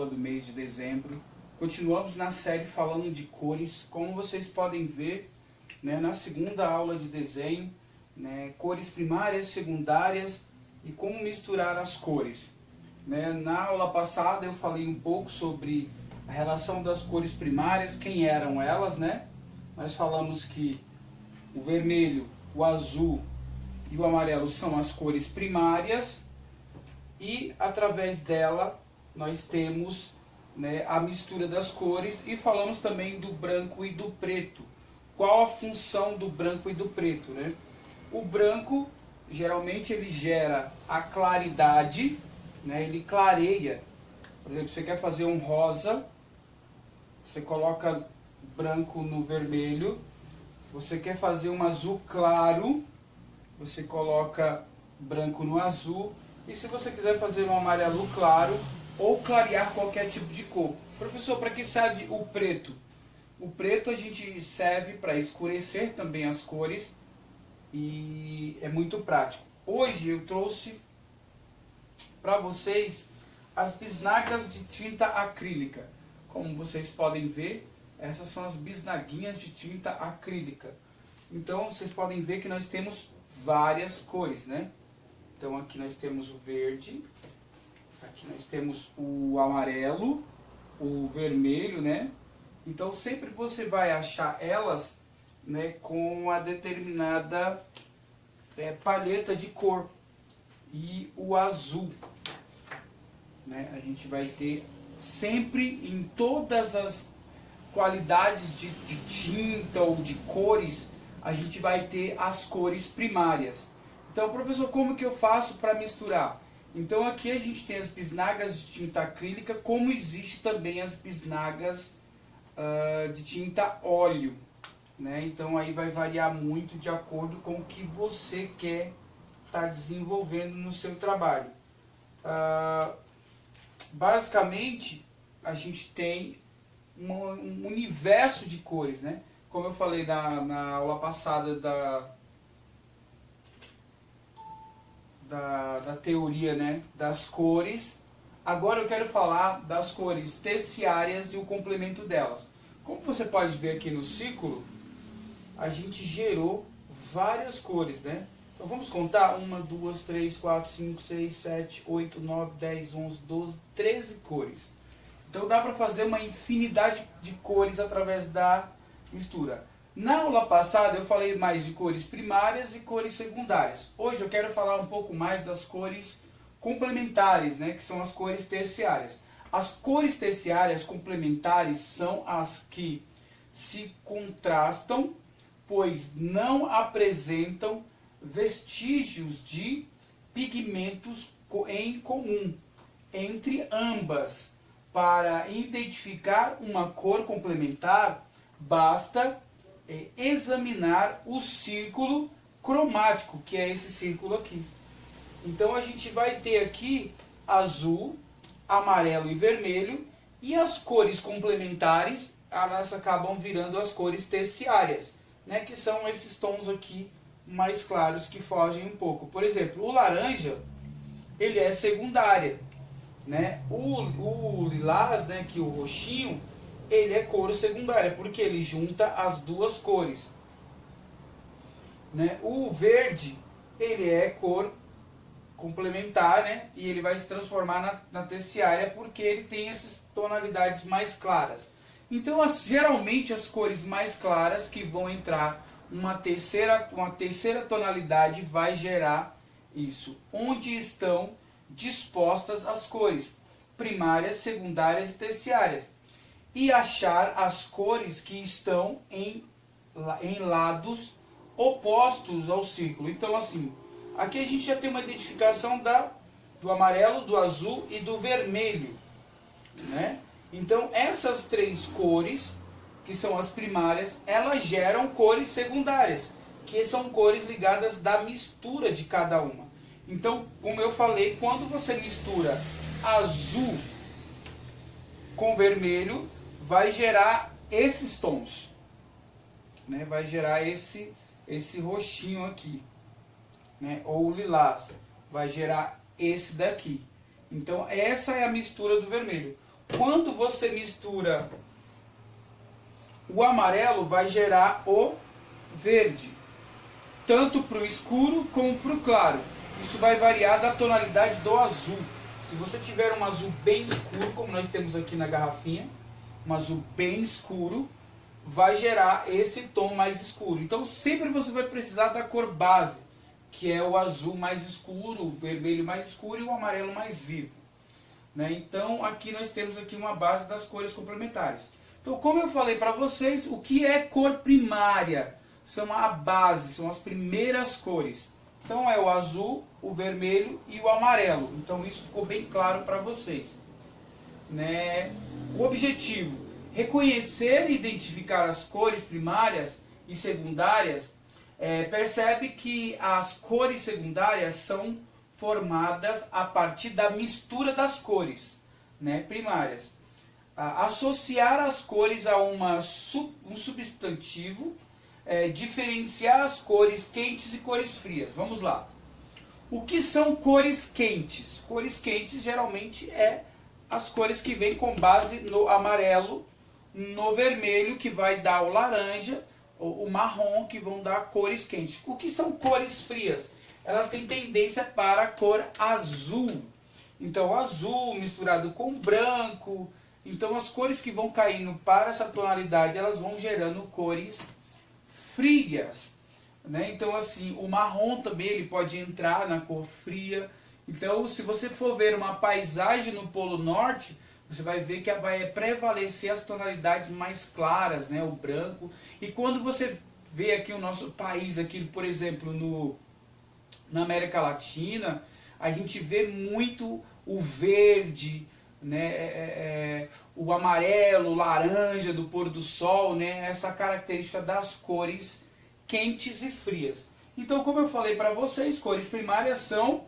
aula do mês de dezembro. Continuamos na série falando de cores. Como vocês podem ver, né, na segunda aula de desenho, né, cores primárias, secundárias e como misturar as cores. Né? Na aula passada eu falei um pouco sobre a relação das cores primárias, quem eram elas, né? Nós falamos que o vermelho, o azul e o amarelo são as cores primárias e através dela nós temos, né, a mistura das cores e falamos também do branco e do preto. Qual a função do branco e do preto, né? O branco geralmente ele gera a claridade, né? Ele clareia. Por exemplo, você quer fazer um rosa, você coloca branco no vermelho. Você quer fazer um azul claro, você coloca branco no azul. E se você quiser fazer um amarelo claro ou clarear qualquer tipo de cor. Professor, para que serve o preto? O preto a gente serve para escurecer também as cores e é muito prático. Hoje eu trouxe para vocês as bisnagas de tinta acrílica. Como vocês podem ver, essas são as bisnaguinhas de tinta acrílica. Então vocês podem ver que nós temos várias cores, né? Então aqui nós temos o verde, aqui nós temos o amarelo, o vermelho, né? Então sempre você vai achar elas, né, com a determinada palheta de cor. E o azul, né? A gente vai ter sempre em todas as qualidades de tinta ou de cores, a gente vai ter as cores primárias. Então, professor, como que eu faço para misturar? Então aqui a gente tem as bisnagas de tinta acrílica, como existe também as bisnagas de tinta óleo, né? Então aí vai variar muito de acordo com o que você quer estar desenvolvendo no seu trabalho. Basicamente, a gente tem um universo de cores, né? Como eu falei na aula passada da teoria, né, das cores. Agora eu quero falar das cores terciárias e o complemento delas. Como você pode ver aqui no círculo, a gente gerou várias cores, né? Então vamos contar: 1, 2, 3, 4, 5, 6, 7, 8, 9, 10, 11, 12, 13 cores. Então dá para fazer uma infinidade de cores através da mistura. Na aula passada eu falei mais de cores primárias e cores secundárias. Hoje eu quero falar um pouco mais das cores complementares, né, que são as cores terciárias. As cores terciárias complementares são as que se contrastam, pois não apresentam vestígios de pigmentos em comum entre ambas. Para identificar uma cor complementar, basta examinar o círculo cromático, que é esse círculo aqui. Então a gente vai ter aqui azul, amarelo e vermelho, e as cores complementares, elas acabam virando as cores terciárias, né, que são esses tons aqui mais claros que fogem um pouco. Por exemplo, o laranja, ele é secundária, né? O lilás, né, que o roxinho, ele é cor secundária, porque ele junta as duas cores, né? O verde, ele é cor complementar, né? E ele vai se transformar na terciária, porque ele tem essas tonalidades mais claras. Então, geralmente as cores mais claras que vão entrar, uma terceira tonalidade vai gerar isso. Onde estão dispostas as cores primárias, secundárias e terciárias. E achar as cores que estão em lados opostos ao círculo. Então assim, aqui a gente já tem uma identificação do amarelo, do azul e do vermelho, né? Então essas três cores, que são as primárias, elas geram cores secundárias, que são cores ligadas da mistura de cada uma. Então, como eu falei, quando você mistura azul com vermelho, vai gerar esses tons, né? Vai gerar esse roxinho aqui, né? Ou lilás, vai gerar esse daqui. Então essa é a mistura do vermelho. quando você mistura o amarelo, vai gerar o verde, tanto para o escuro como para o claro. Isso vai variar da tonalidade do azul. Se você tiver um azul bem escuro, como nós temos aqui na garrafinha, um azul bem escuro, vai gerar esse tom mais escuro. Então sempre você vai precisar da cor base, que é o azul mais escuro, o vermelho mais escuro e o amarelo mais vivo, né? Então aqui nós temos aqui uma base das cores complementares. Então, como eu falei para vocês, o que é cor primária? São a base, são as primeiras cores. Então é o azul, o vermelho e o amarelo. Então isso ficou bem claro para vocês, né? O objetivo: reconhecer e identificar as cores primárias e secundárias. Percebe que as cores secundárias são formadas a partir da mistura das cores, né, primárias. Associar as cores a um substantivo, diferenciar as cores quentes e cores frias. Vamos lá. O que são cores quentes? Cores quentes geralmente as cores que vêm com base no amarelo, no vermelho, que vai dar o laranja, o marrom, que vão dar cores quentes. O que são cores frias? Elas têm tendência para a cor azul. Então, azul misturado com branco. Então, as cores que vão caindo para essa tonalidade, elas vão gerando cores frias, né? Então, assim, o marrom também ele pode entrar na cor fria. Então, se você for ver uma paisagem no Polo Norte, você vai ver que vai prevalecer as tonalidades mais claras, né? O branco. E quando você vê aqui o nosso país, aqui, por exemplo, na América Latina, a gente vê muito o verde, né? O amarelo, o laranja do pôr do sol, né? Essa característica das cores quentes e frias. Então, como eu falei para vocês, cores primárias são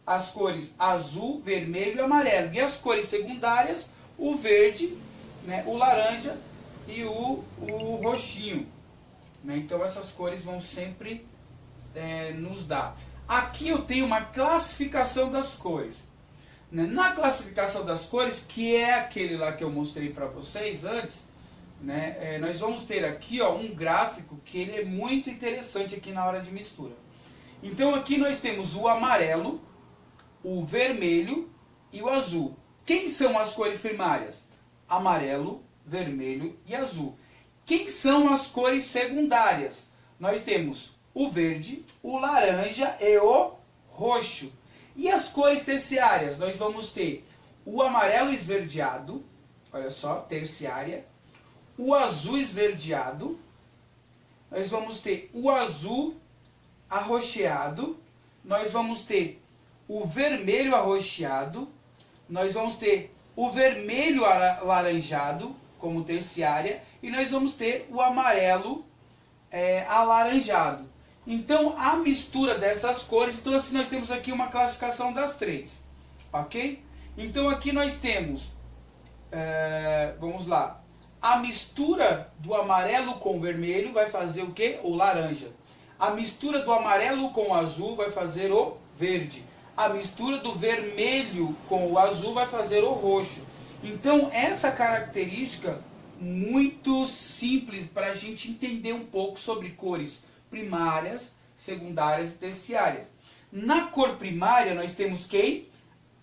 as cores azul, vermelho e amarelo. E as cores secundárias, o verde, né? O laranja e o roxinho, né? Então, essas cores vão sempre nos dar. Aqui eu tenho uma classificação das cores. Na classificação das cores, que é aquele lá que eu mostrei para vocês antes, né, nós vamos ter aqui um gráfico que ele é muito interessante aqui na hora de mistura. Então aqui nós temos o amarelo, o vermelho e o azul. Quem são as cores primárias? Amarelo, vermelho e azul. Quem são as cores secundárias? Nós temos o verde, o laranja e o roxo. E as cores terciárias? Nós vamos ter o amarelo esverdeado, olha só, terciária, o azul esverdeado, nós vamos ter o azul arroxeado, nós vamos ter o vermelho arroxeado, nós vamos ter o vermelho alaranjado como terciária e nós vamos ter o amarelo alaranjado. Então, a mistura dessas cores, então assim nós temos aqui uma classificação das três, ok? Então aqui nós temos, vamos lá, a mistura do amarelo com o vermelho vai fazer o que? O laranja. A mistura do amarelo com o azul vai fazer o verde. A mistura do vermelho com o azul vai fazer o roxo. Então, essa característica muito simples para a gente entender um pouco sobre cores primárias, secundárias e terciárias. Na cor primária nós temos quem?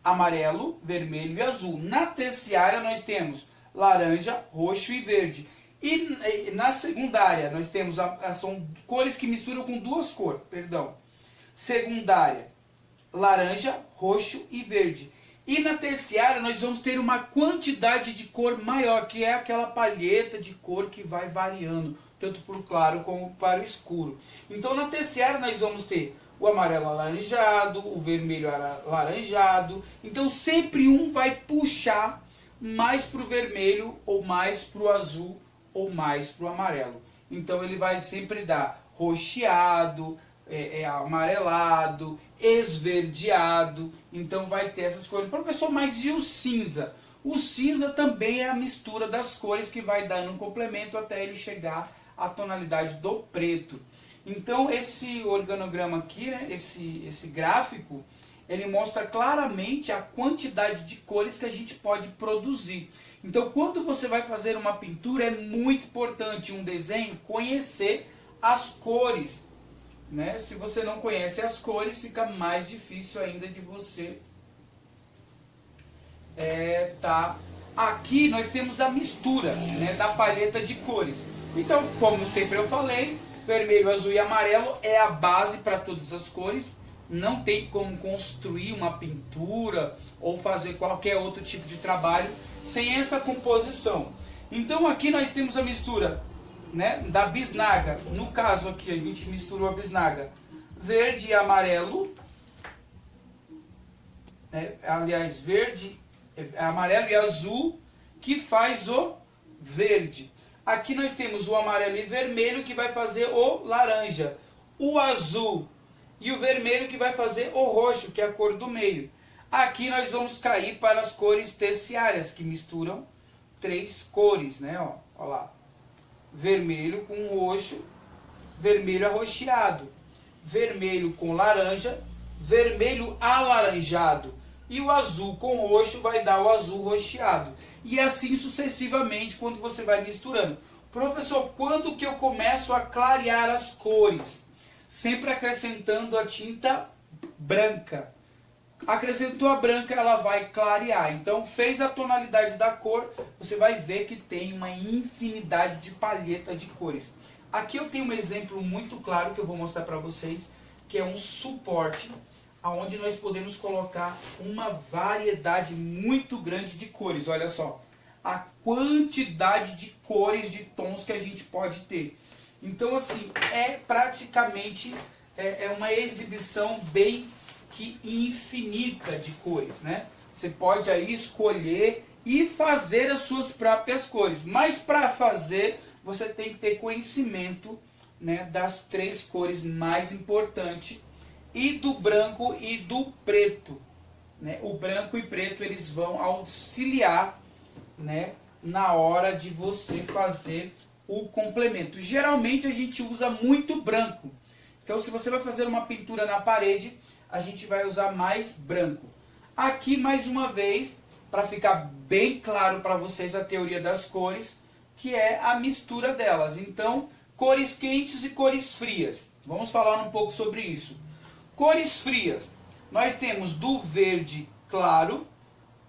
Amarelo, vermelho e azul. Na terciária nós temos laranja, roxo e verde. E na secundária nós temos, são cores que misturam com duas cores, secundária, laranja, roxo e verde. E na terciária nós vamos ter uma quantidade de cor maior, que é aquela palheta de cor que vai variando, tanto para o claro como para o escuro. Então na terciária nós vamos ter o amarelo alaranjado, o vermelho alaranjado. Então sempre um vai puxar mais para o vermelho, ou mais para o azul, ou mais para o amarelo. Então ele vai sempre dar roxeado, amarelado, esverdeado. Então vai ter essas cores. Professor, mas e o cinza? O cinza também é a mistura das cores que vai dando um complemento até ele chegar à tonalidade do preto. Então esse organograma aqui, né, esse gráfico, ele mostra claramente a quantidade de cores que a gente pode produzir. Então, quando você vai fazer uma pintura, é muito importante um desenho conhecer as cores, né? Se você não conhece as cores, fica mais difícil ainda de você Aqui nós temos a mistura, né, da paleta de cores. Então, como sempre eu falei, vermelho, azul e amarelo é a base para todas as cores. Não tem como construir uma pintura ou fazer qualquer outro tipo de trabalho sem essa composição. Então aqui nós temos a mistura, né, da bisnaga. No caso aqui a gente misturou a bisnaga verde e amarelo, né, aliás, verde, amarelo e azul, que faz o verde. Aqui nós temos o amarelo e vermelho, que vai fazer o laranja. O azul e o vermelho, que vai fazer o roxo, que é a cor do meio. Aqui nós vamos cair para as cores terciárias, que misturam três cores, né? Ó lá. Vermelho com roxo, vermelho arroxeado. Vermelho com laranja, vermelho alaranjado. E o azul com roxo vai dar o azul roxeado. E assim sucessivamente quando você vai misturando. Professor, quando que eu começo a clarear as cores? Sempre acrescentando a tinta branca. Acrescentou a branca, ela vai clarear. Então fez a tonalidade da cor, você vai ver que tem uma infinidade de palheta de cores. Aqui eu tenho um exemplo muito claro que eu vou mostrar para vocês, que é um suporte onde nós podemos colocar uma variedade muito grande de cores. Olha só, a quantidade de cores, de tons que a gente pode ter. Então assim, é praticamente uma exibição bem que infinita de cores, né? Você pode aí escolher e fazer as suas próprias cores. Mas para fazer, você tem que ter conhecimento, né, das três cores mais importantes, e do branco e do preto, né? O branco e preto, eles vão auxiliar, né, na hora de você fazer o complemento. Geralmente a gente usa muito branco. Então se você vai fazer uma pintura na parede, a gente vai usar mais branco. Aqui mais uma vez, para ficar bem claro para vocês a teoria das cores, que é a mistura delas. Então, cores quentes e cores frias. Vamos falar um pouco sobre isso. Cores frias, nós temos do verde claro,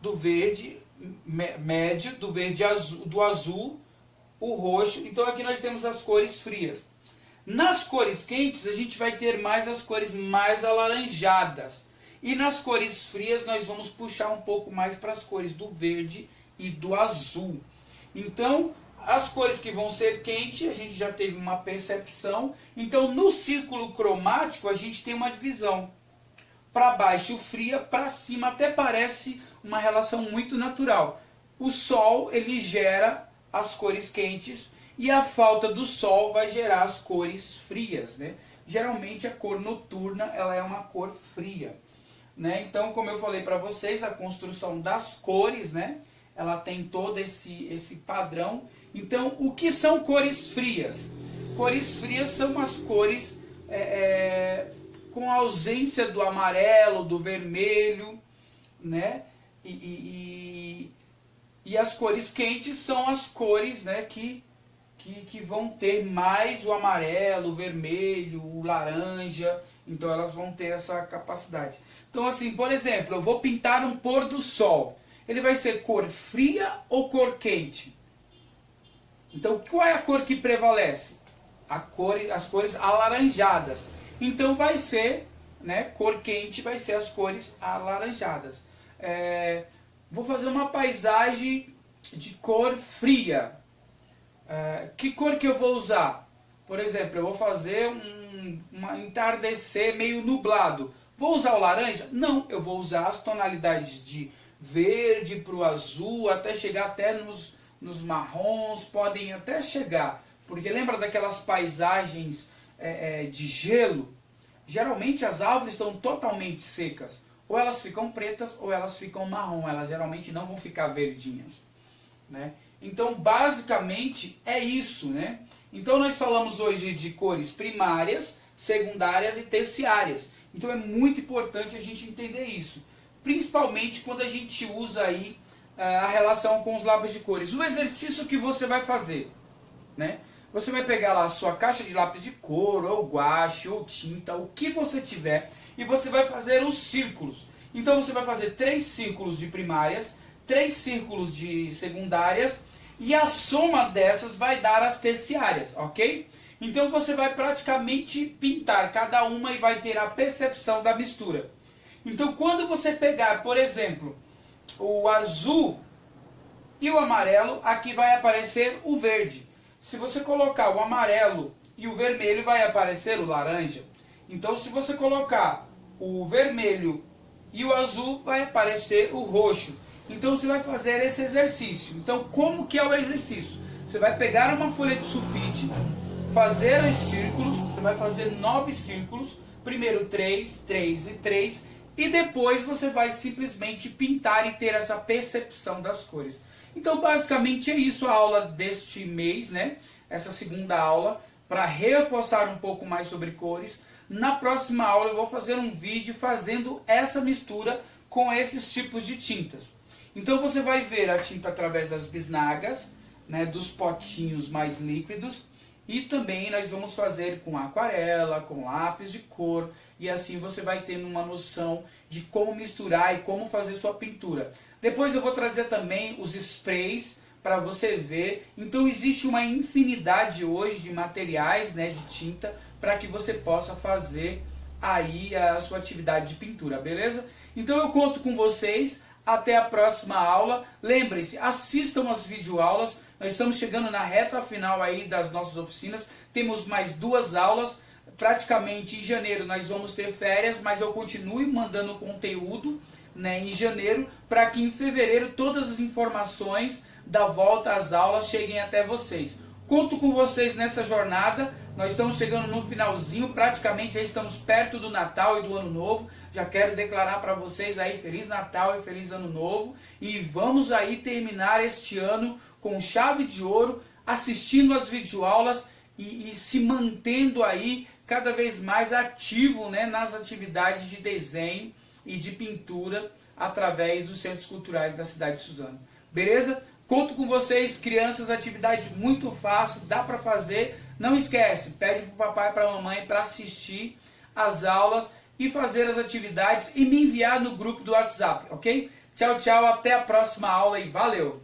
do verde médio, do verde azul, do azul, o roxo. Então aqui nós temos as cores frias. Nas cores quentes a gente vai ter mais as cores mais alaranjadas. E nas cores frias nós vamos puxar um pouco mais para as cores do verde e do azul. Então as cores que vão ser quentes, a gente já teve uma percepção. Então, no círculo cromático, a gente tem uma divisão. Para baixo, fria, para cima, até parece uma relação muito natural. O sol, ele gera as cores quentes e a falta do sol vai gerar as cores frias, né? Geralmente, a cor noturna, ela é uma cor fria, né? Então, como eu falei para vocês, a construção das cores, né? Ela tem todo esse padrão. Então, o que são cores frias? Cores frias são as cores com ausência do amarelo, do vermelho, né? E as cores quentes são as cores, né, que vão ter mais o amarelo, o vermelho, o laranja. Então, elas vão ter essa capacidade. Então, assim, por exemplo, eu vou pintar um pôr do sol. Ele vai ser cor fria ou cor quente? Então, qual é a cor que prevalece? As cores alaranjadas. Então, vai ser, né, cor quente, vai ser as cores alaranjadas. Vou fazer uma paisagem de cor fria. Que cor que eu vou usar? Por exemplo, eu vou fazer um entardecer meio nublado. Vou usar o laranja? Não, eu vou usar as tonalidades de verde para o azul, até chegar até nos marrons, podem até chegar. Porque lembra daquelas paisagens de gelo? Geralmente as árvores estão totalmente secas. Ou elas ficam pretas ou elas ficam marrom. Elas geralmente não vão ficar verdinhas, né? Então, basicamente, é isso, né? Então, nós falamos hoje de cores primárias, secundárias e terciárias. Então é muito importante a gente entender isso, principalmente quando a gente usa aí a relação com os lápis de cores. O exercício que você vai fazer, né? Você vai pegar lá a sua caixa de lápis de cor, ou guache, ou tinta, o que você tiver, e você vai fazer os círculos. Então você vai fazer 3 círculos de primárias, 3 círculos de secundárias, e a soma dessas vai dar as terciárias, ok? Então você vai praticamente pintar cada uma e vai ter a percepção da mistura. Então quando você pegar, por exemplo, o azul e o amarelo, aqui vai aparecer o verde. Se você colocar o amarelo e o vermelho, vai aparecer o laranja. Então se você colocar o vermelho e o azul, vai aparecer o roxo. Então você vai fazer esse exercício. Então como que é o exercício? Você vai pegar uma folha de sulfite, fazer os círculos, você vai fazer 9 círculos, primeiro 3, 3 e 3, e depois você vai simplesmente pintar e ter essa percepção das cores. Então basicamente é isso a aula deste mês, né? Essa segunda aula, para reforçar um pouco mais sobre cores. Na próxima aula eu vou fazer um vídeo fazendo essa mistura com esses tipos de tintas. Então você vai ver a tinta através das bisnagas, né, dos potinhos mais líquidos, e também nós vamos fazer com aquarela, com lápis de cor, e assim você vai tendo uma noção de como misturar e como fazer sua pintura. Depois eu vou trazer também os sprays para você ver. Então existe uma infinidade hoje de materiais, né, de tinta, para que você possa fazer aí a sua atividade de pintura, beleza? Então eu conto com vocês. Até a próxima aula. Lembrem-se, assistam as videoaulas. Nós estamos chegando na reta final aí das nossas oficinas. Temos mais 2 aulas. Praticamente em janeiro nós vamos ter férias, mas eu continuo mandando conteúdo, né, em janeiro, para que em fevereiro todas as informações da volta às aulas cheguem até vocês. Conto com vocês nessa jornada. Nós estamos chegando no finalzinho, praticamente já estamos perto do Natal e do Ano Novo. Já quero declarar para vocês aí Feliz Natal e Feliz Ano Novo. E vamos aí terminar este ano com chave de ouro, assistindo às videoaulas e se mantendo aí cada vez mais ativo, né, nas atividades de desenho e de pintura através dos centros culturais da cidade de Suzano. Beleza? Conto com vocês, crianças, atividade muito fácil, dá para fazer. Não esquece, pede para o papai e para a mamãe para assistir as aulas e fazer as atividades e me enviar no grupo do WhatsApp, ok? Tchau, tchau, até a próxima aula e valeu!